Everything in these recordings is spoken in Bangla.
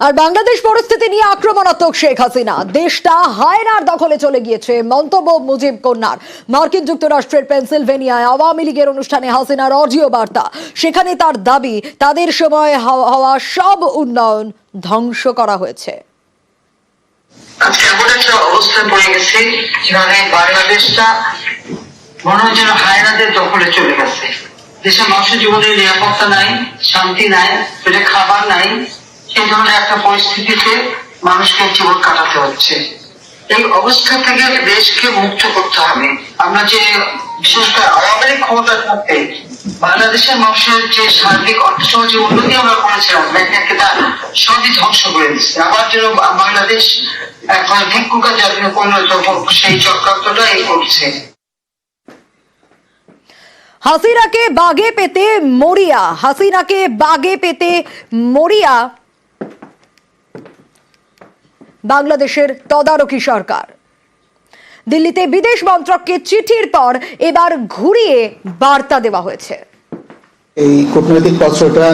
আর বাংলাদেশ পরিস্থিতি নিয়ে আক্রমণাত্মক শেখ হাসিনা, দেশটা হায়নার দখলে চলে গিয়েছে মন্তব্য মুজিব কন্যার। মার্কিন যুক্তরাষ্ট্রের পেনসিলভেনিয়ায় আওয়ামী লীগের অনুষ্ঠানে হাসিনার অডিও বার্তা, সেখানে তার দাবি তাদের সময় হওয়া সব উন্নয়ন ধ্বংস করা হয়েছে। আজকে এমন একটা অবস্থায় পড়ে গেছে যেখানে বাংলাদেশটা মনে হয় যেন হায়নাদের দখলে চলে গেছে। দেশের মানুষের জীবনের নিরাপত্তা নাই, শান্তি নাই, পেটে খাবার নাই। সেই ধরনের একটা পরিস্থিতিতে মানুষকে জীবন কাটাতে হচ্ছে। এই অবস্থা থেকে দেশকে মুক্ত করতে হবে। আমরা যে বিশেষ করে আওয়ামী লীগ ক্ষমতা থাকতে বাংলাদেশের মানুষের যে সার্বিক অর্থসামাজিক উন্নতি আমরা করেছিলাম, তা সবই ধ্বংস করে দিচ্ছে। আবার যেন বাংলাদেশ এখন ভিক্ষুকা জাতীয় পরিণত হোক, সেই চক্রান্তটাই করছে। হাসিনাকে বাগে পেতে মরিয়া, হাসিনাকে বাগে পেতে মরিয়া বাংলাদেশের তদারকি সরকার। দিল্লিতে বিদেশ মন্ত্রককে চিঠির পর এবার ঘুরিয়ে বার্তা দেওয়া হয়েছে। এই কূটনৈতিক পত্রটা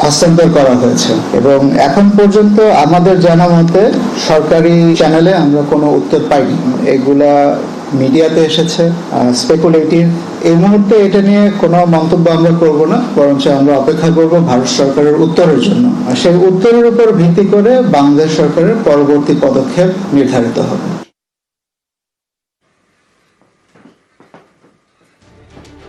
হস্তান্তর করা হয়েছে এবং এখন পর্যন্ত আমাদের জানা মতে সরকারি চ্যানেলে আমরা কোনো উত্তর পাইনি। এগুলা মিডিয়াতে এসেছে, স্পেকুলেটিভ। এই মুহূর্তে এটা নিয়ে কোনো মন্তব্য আমরা করব না, বরঞ্চ আমরা অপেক্ষা করব ভারত সরকারের উত্তরের জন্য। আর সেই উত্তরের উপর ভিত্তি করে বাংলাদেশ সরকারের পরবর্তী পদক্ষেপ নির্ধারিত হবে।